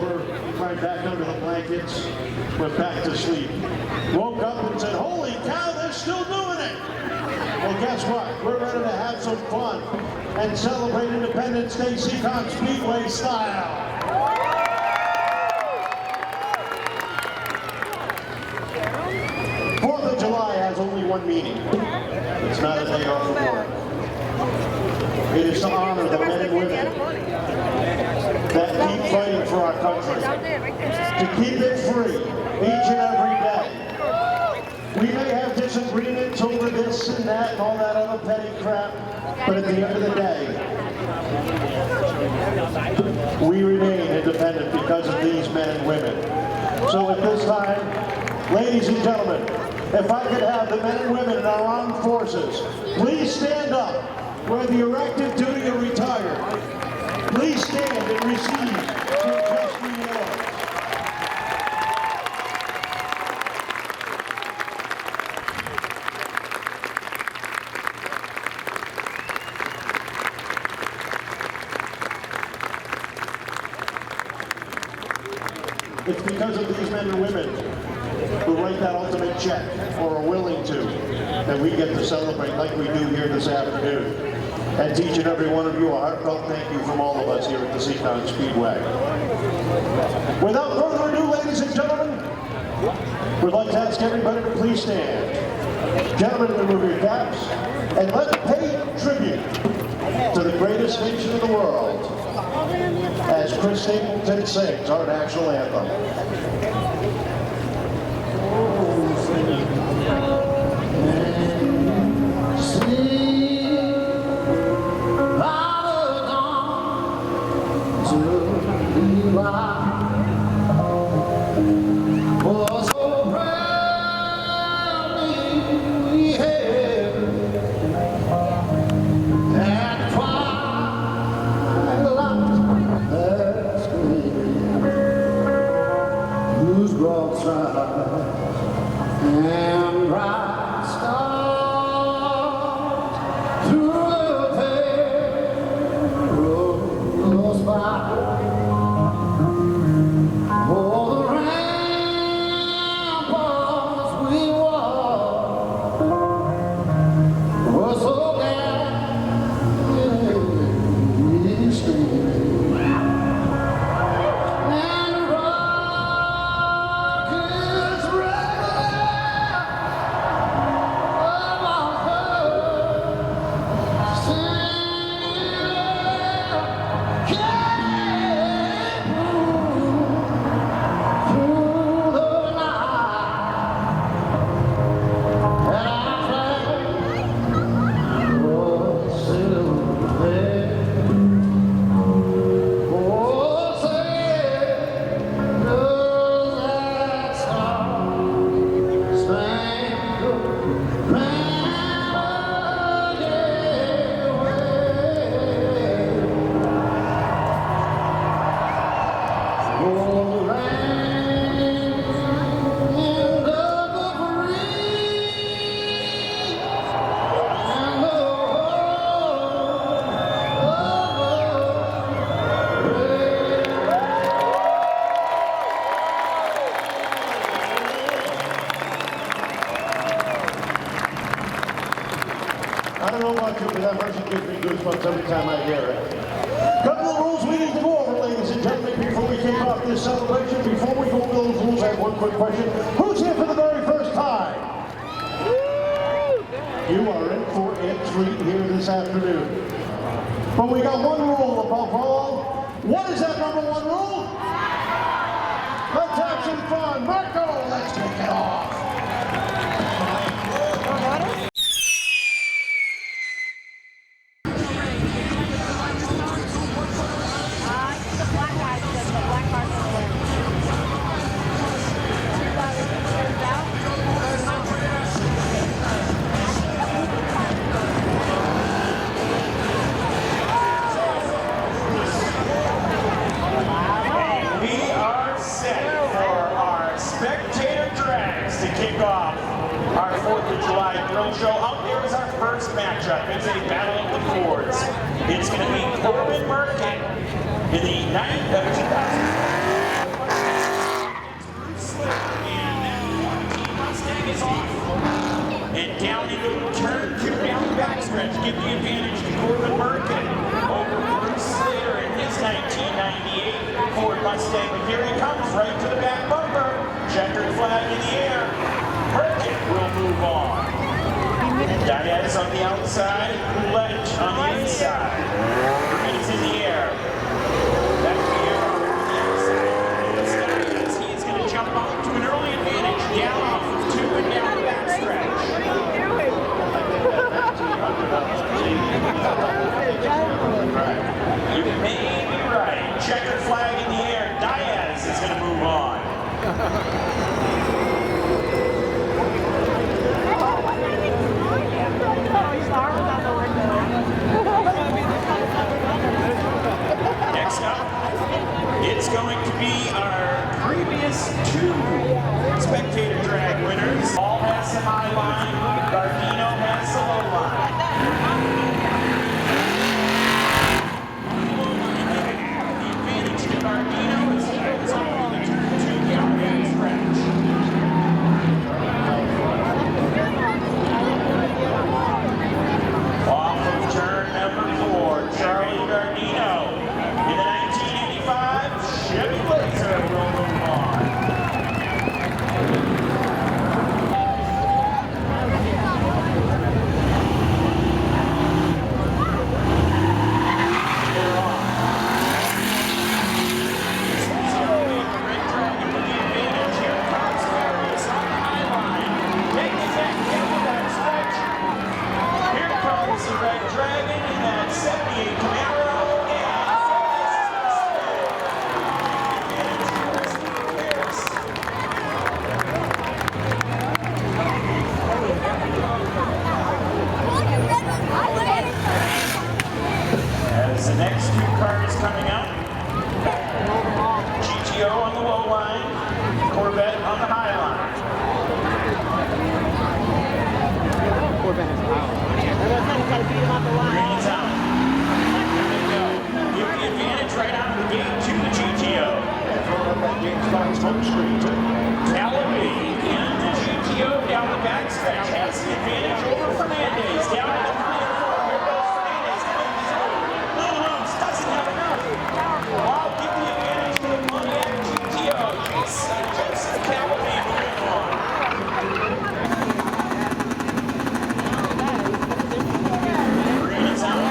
over, climbed back under the blankets, went back to sleep. Woke up and said, holy cow, they're still doing it! Well, guess what? We're ready to have some fun and celebrate Independence Day Seekonk Speedway style. 4th of July has only one meaning. It's not a day off of work. It is to honor the men and women that keep fighting for our country, to keep it free each and every day. We may have disagreements over this and that and all that other petty crap, but at the end of the day, we remain independent because of these men and women. So at this time, ladies and gentlemen, if I could have the men and women in our armed forces, please stand up, whether you're active duty or retired. Please stand and receive your just rewards. It's because of these men and women who write that ultimate check, or are willing to, that we get to celebrate like we do here this afternoon. And to each and every one of you, a heartfelt thank you from all of us here at the Seekonk Speedway. Without further ado, ladies and gentlemen, we'd like to ask everybody to please stand. Gentlemen, remove your caps, and let's pay tribute to the greatest nation in the world as Chris Stapleton sings our national anthem. And bright stars through the perilous fight. Oh, the ramparts we walked were so gallantly straight. I don't know about you, but that version gives me goosebumps every time I hear it. Couple of rules we need to go over, ladies and gentlemen, before we kick off this celebration. Before we go over those rules, I have one quick question. Who's here for the very first time? You are in for a treat here this afternoon. But we got one rule above all. What is that number one rule? Let's have some fun. Marco, let's kick it off. Spectator drags to kick off our 4th of July thrill show. Out there is our first matchup. It's a battle of the Fords. It's going to be Corbin Merkin in the 9th of 2000. is off. And down into turn 2 down the backstretch. Give the advantage to Corbin Merkin over Bruce Slater in his 1998 Ford Mustang. But here he comes right to the back bumper. Checkered flag in the air. Merkin will move on. Diaz on the outside, Roulette on the inside. It's in the air. Back to the air on the inside. Diaz, he is going to jump out to an early advantage. Down off of 2 and down the backstretch. You may be right. Checkered flag in the air. Diaz is going to move on. Next up, it's going to be our previous 2 Spectator drag winners. Paul has the high line, Guardino has the low line. The advantage to Guardino is he goes on the turn 2 down back stretch. Off of turn number 4, Charlie Guardino. In the 1985 Chevy Blazer will move on. They're off. Zeroing the Red Dragon with the advantage. Here comes Marius on the high line. Taking it back down the back stretch. Here comes the Red Dragon in that 78 Camaro. As the next 2 cars coming out, GTO on the low line, Corvette on the high line. Green's out. Here they go. Give the advantage right out of the gate to the GTO. Callaway in the GTO down the backstretch has the advantage over Fernandez. Down to the 3 and 4. Here goes Fernandez. Little Holmes doesn't have enough. I'll give the advantage to the Pontiac GTO. Jason Callaway moving on. Green's out.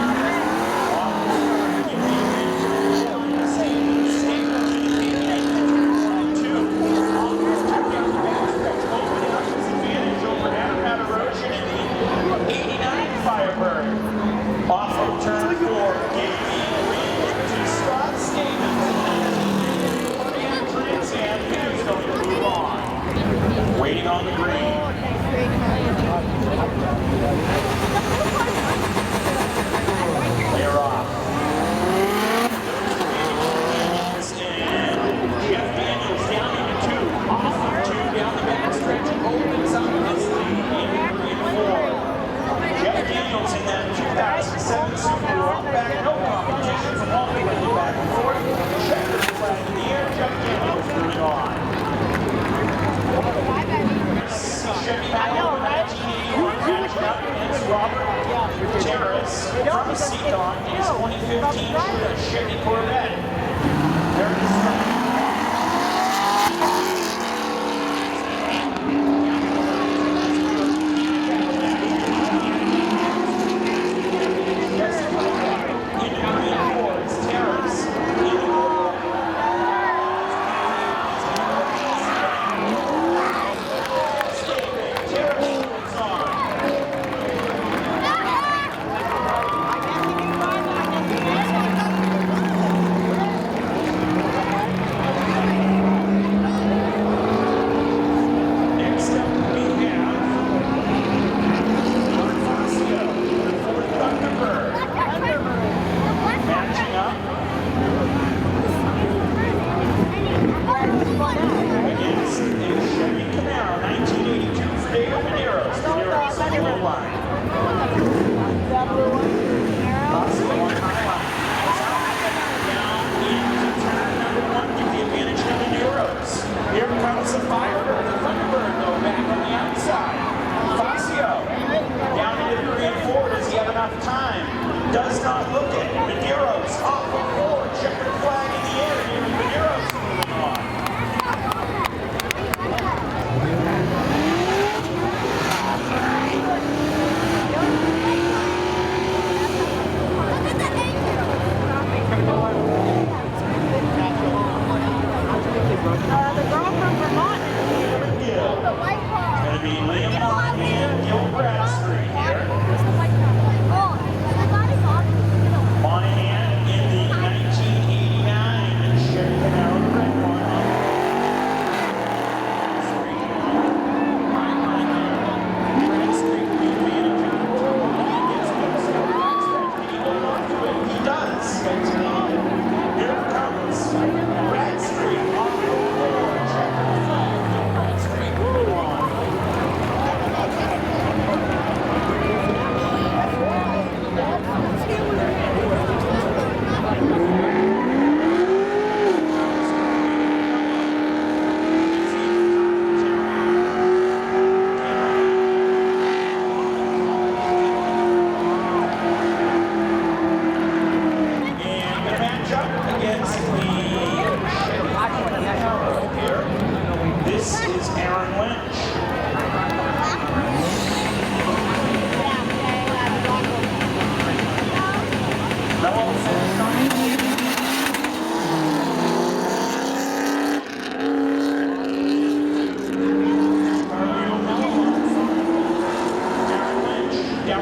Off of turn 4, gave the lead to Scott Stevens. Trans Am is going to move on. Waiting on the green. They're off. And Jeff Daniels down into 2. Off of 2 down the backstretch. Opens up his lead in 3 and 4. Jeff Daniels in that 2007 Subaru Outback, no competition from all the way back and forth. Checkered flag in the air, Jeff Daniels moving on. Chevy Malibu 1981 matched up against Robert Terrace from Seekonk in his 2015 Chevy Corvette. There it is.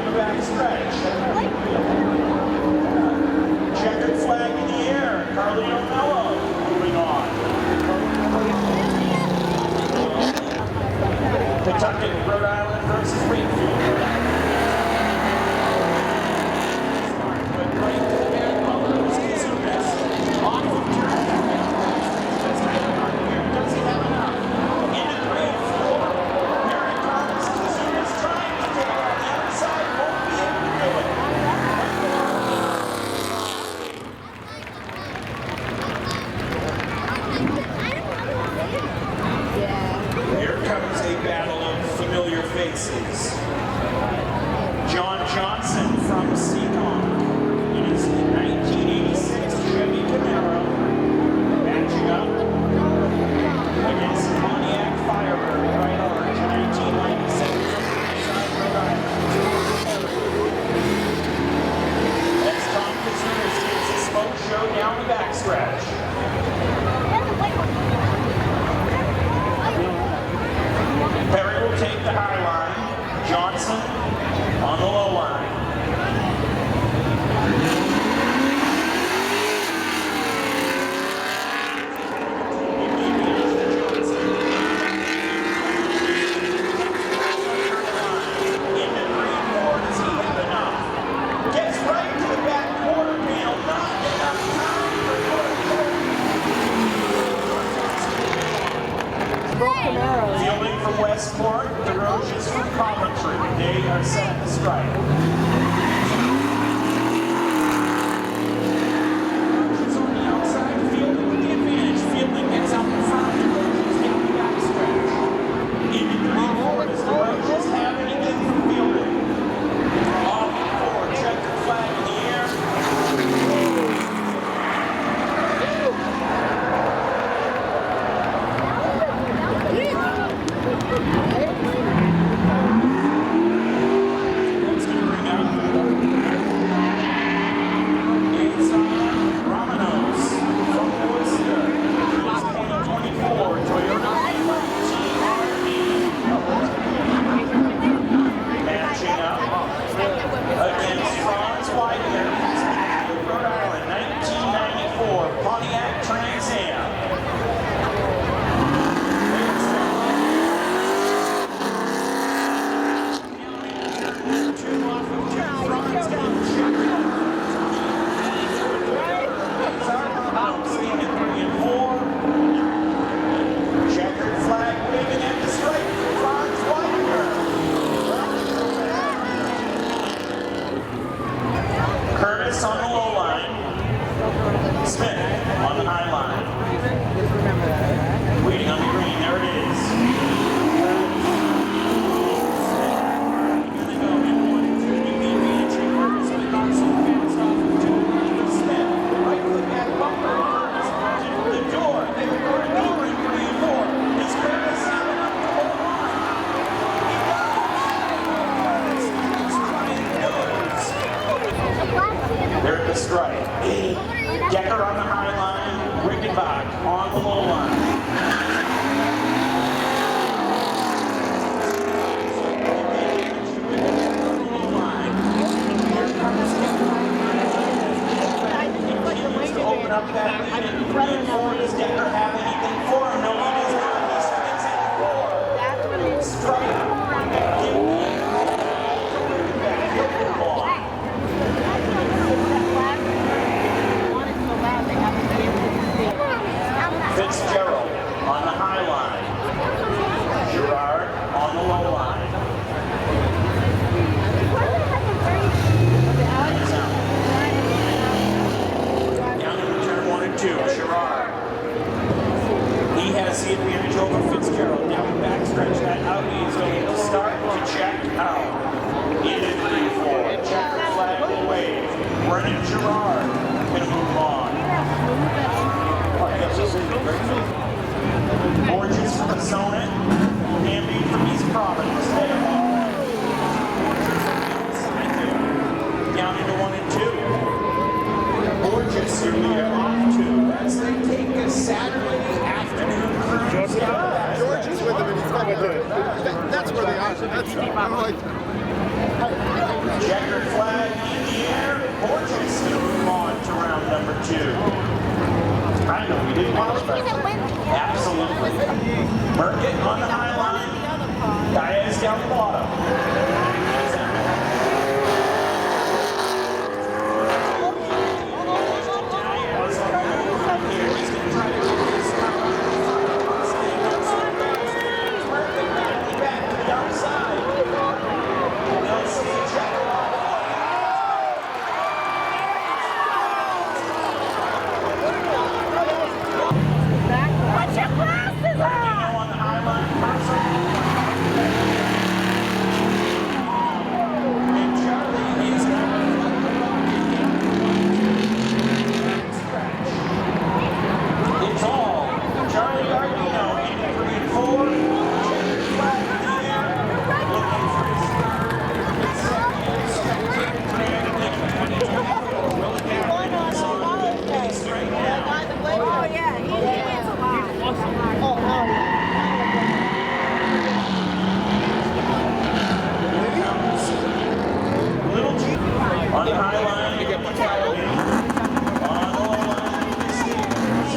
the back stretch. Checkered flag in the air. Carlino Mello moving on. Pawtucket, Rhode Island versus Wakefield. But right to the back, Mullins, Kazunas, off of turn. Doesn't have enough. Into 3-4. Here it comes. Kazunas trying to take it on the outside. Won't be able to do it. Here comes a battle of familiar faces. John Johnson from Seekonk in his 1986 Chevy Camaro, matching up against Pontiac Firebird Bright Orange 1997 from Riverside, Rhode Island. As Tom Kazunas takes a smoke show down the backstretch. Perry will take the high line. Johnson on the low line. Into 3-4. Does he have enough? Gets right to the back quarter panel. Not enough time for fielding from Westport, the Roaches from Coventry. They are set to strike. Roaches on the outside, fielding with the advantage. Fielding gets out in front of the Roaches down the backstretch. Into 3-4. Does the Roaches have anything from fielding? Off 4, check the flag in the air. It's going to bring out Ramanos from Worcester. He's 2024 Toyota TRD. Matching up against Franz Widener. He's Rhode Island 1994 Pontiac Trans Am. Checkered flag waving at the strike for Franz Widener. Curtis on the low line. Smith on the high line. Waiting on the green. There it is. Gonna go in 1-2. Give the advantage to Curtis, but not so fast off of 2. Smith. Right to the back bumper. Curtis to the door. They will go to door in 3-4. Is Curtis have enough to hold on? He does. He's trying to. They're at the strike. Decker on the high line. Rickenbach on the low line. Continues to open up that lead in 3-4. Does Decker have anything for him? No, he does not. He spins at 4. Strike. Give me back. He'll move on. Fitzgerald on the high line. Gerard on the low line. He's out. Down in turn 1 and 2. Gerard. He has the advantage over Fitzgerald. Down the backstretch. That Audi is going to start to check out. Into 3-4. Checker flag will wave. Brennan Gerard going to move on. Borges from Arizona, Hamby from East Providence. Down into 1 and 2. Borges here we are off 2. As they take a Saturday afternoon cruise. George is with him and he's not with him. That's where they are. I'm like, Calvin on the low line of the stands.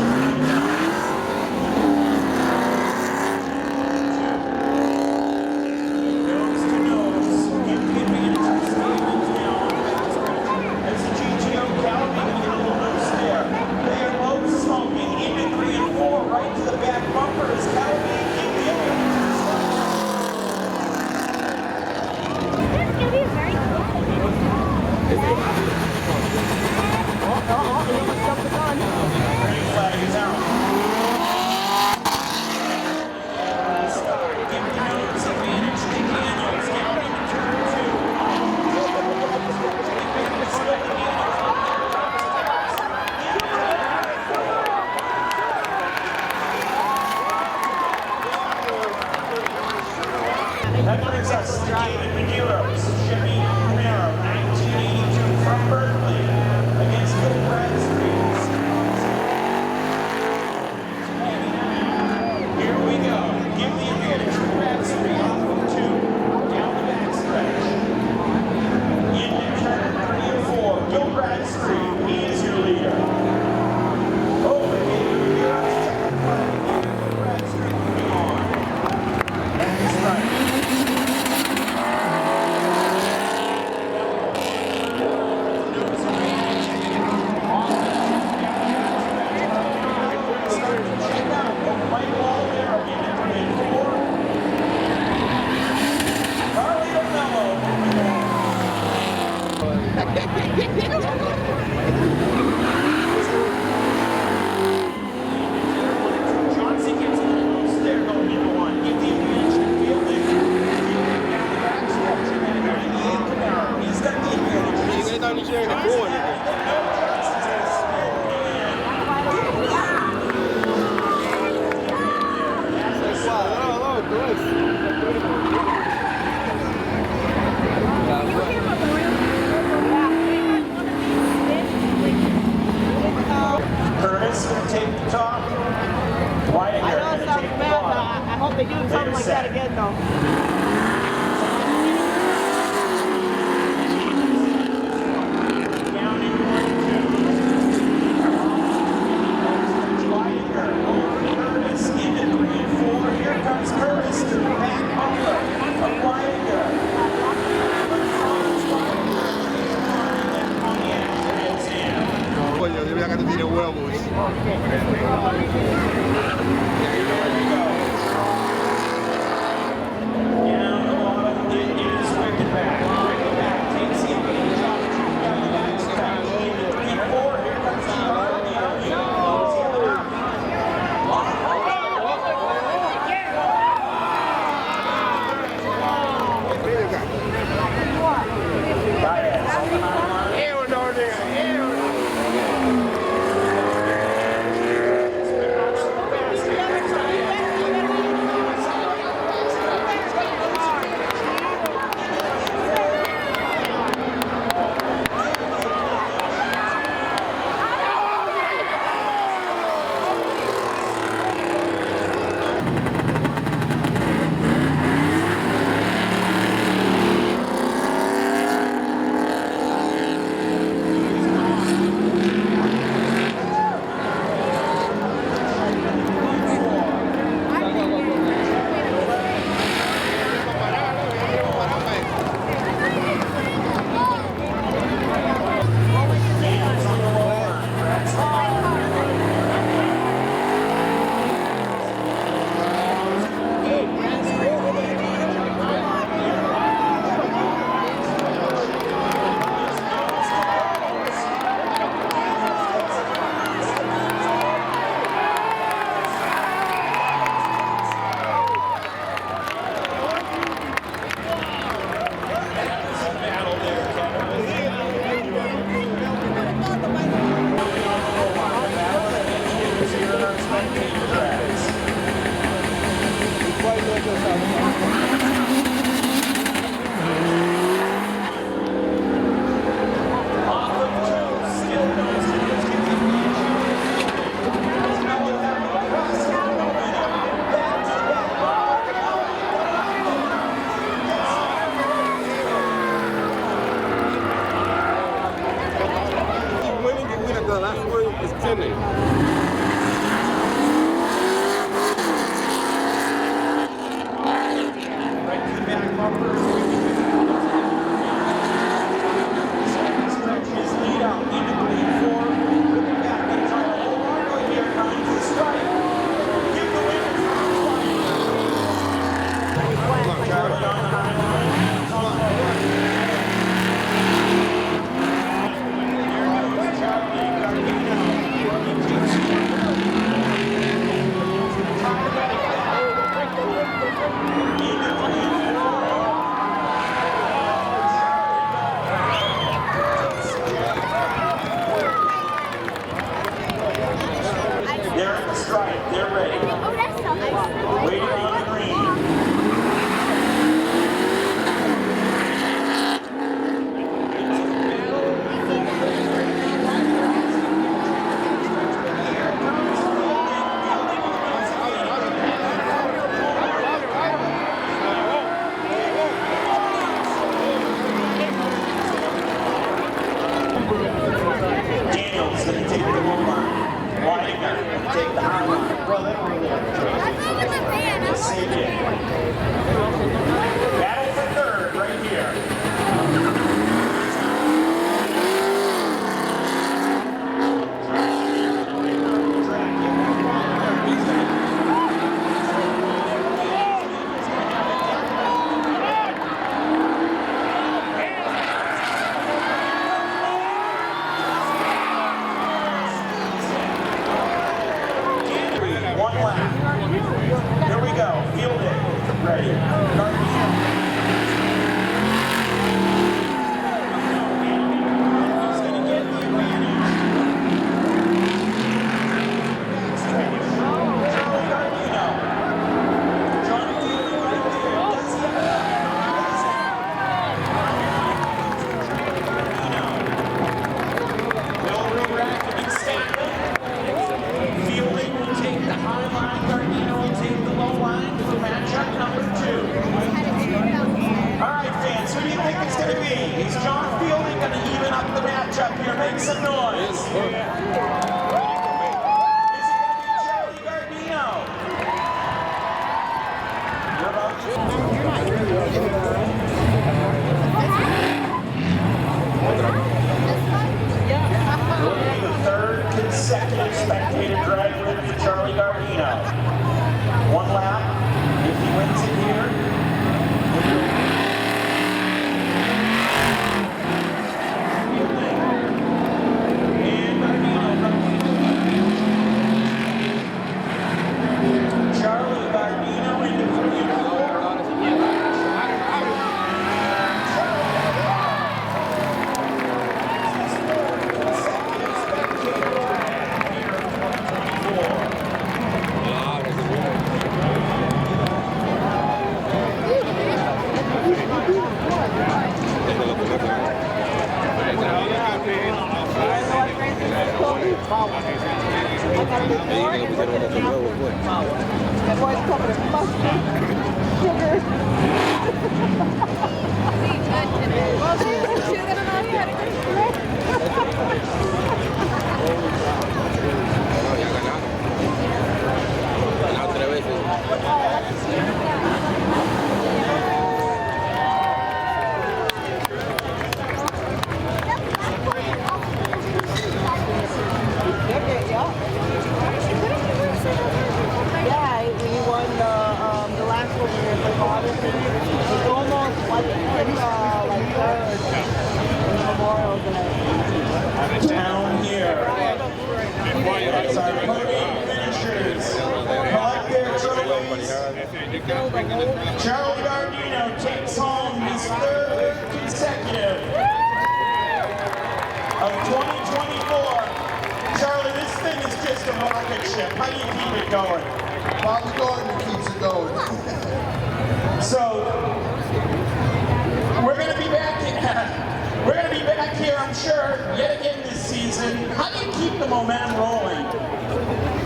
Nose to nose. Give the advantage to Stevens now on the backstretch. As the GTO Calvin with a little loose there. They are low smoking into 3 and 4 right to the back bumper as Calvin keep the advantage to the start. Green flag is out. Start. Give the nose advantage to Daniels down into turn 2. Advantage still to Daniels. That brings us to David Medeiros, Chevy Camaro, 1982 from Berkeley, against Bill Bradstreet. Here we go. Give the advantage to Bradstreet off of 2, down the backstretch. Into turn 3 and 4. Bill Bradstreet, he is your leader. Over David Medeiros, second flag. Bill Bradstreet moving on. Next right. Johnson gets a little loose there going into 1. Give the advantage to Fielding. Fielding down the backstretch. And then going to Ian Camaro. He's got the advantage. Johnson's got it. No, Johnson's going to spin in. Curtis going to take the top. Whiting I know going it to sounds take the bad, but bottom. I hope they do something like that again, though. Down in 1-2. Whitinger over Curtis into 3 and 4. Here comes Curtis to the back bumper of Whitinger. Coño, yo que tú tienes huevos. Down the bottom, it is Wickenback. Wickenback takes the advantage off the down the backstretch. Into 3 and 4. Here comes Guardino. He blows the other up. Diaz on the 9 line. Chile. Right to the back bumper. Stretch his lead out into the lead four. With the back, gonna try to hold on to it here. Coming to the strike. Give the winner Charlie on the high line. Charlie Guardino. They're at the stripe. They're ready. Oh, that's so nice. Waiting on the green. Daniel's going to take the low line. Wagner going to take the high line. Well, they don't really have a choice. Let's see again. Battle for third right here. One lap. Here we go. Field it. Ready. He's going to get the advantage. Charlie Guardino. John Daly right there. Does he have Will re-rack and extend it. Fielding will take the high line. Guardino will take the low line for matchup number 2. All right, fans, who do you think it's going to be? Is John Fielding going to even up the matchup here? Make some noise. Is it going to be Charlie Guardino? Will be the third consecutive spectator drag win for Charlie Guardino. One lap. If he wins it here, and Guardino. Charlie Guardino into the lead four. Consecutive spectator drag here in 2024. That boy's covered in mustard, sugar. Well, she's gonna know he had Yeah, he won the last one here for Father's Day. It's almost like third in Memorial Day. Down here. That's our podium finishers. Collect their trophies. Charlie Guardino takes home his third consecutive of 2024. Charlie, this thing is just a rocket ship. How do you keep it going? Bobby Gardner keeps it going. So, we're going to be back here, I'm sure, yet again this season. How do you keep the momentum rolling?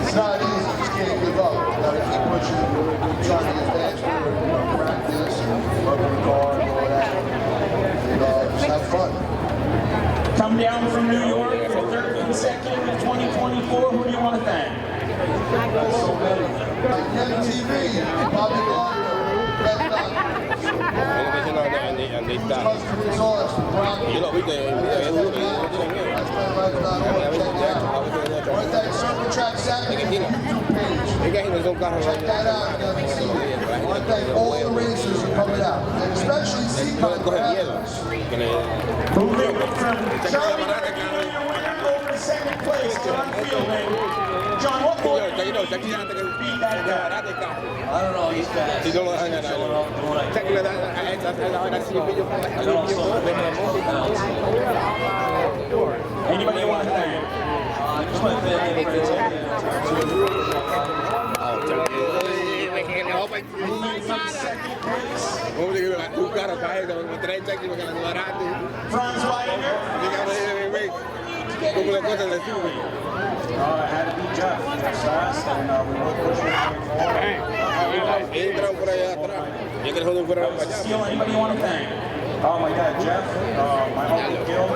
It's not easy, you just can't give up. You gotta keep pushing, trying to get faster, practice, working hard, all that. And just have fun. Come down from New York for the third consecutive in 2024. Who do you want to thank? So many. Like MTV, Bobby Guardino, Custom Exhaust, Rocky. Yo lo vi que I want to thank Circle Track Saturday YouTube page. Check that out. You gotta see it. I want to thank all the racers who are coming out, and especially Seekonk. Moving from Charlie your winner over to second place, John Fielding. John, what more do you need to beat that guy? I don't know, he's fast. Anybody you want to thank? Just my family and friends. Moving from second place, Franz Weidinger. I had to beat Jeff. That's fast, and we were pushing it forward. Steele, anybody you want to thank? Oh my God, Jeff, my uncle Gil,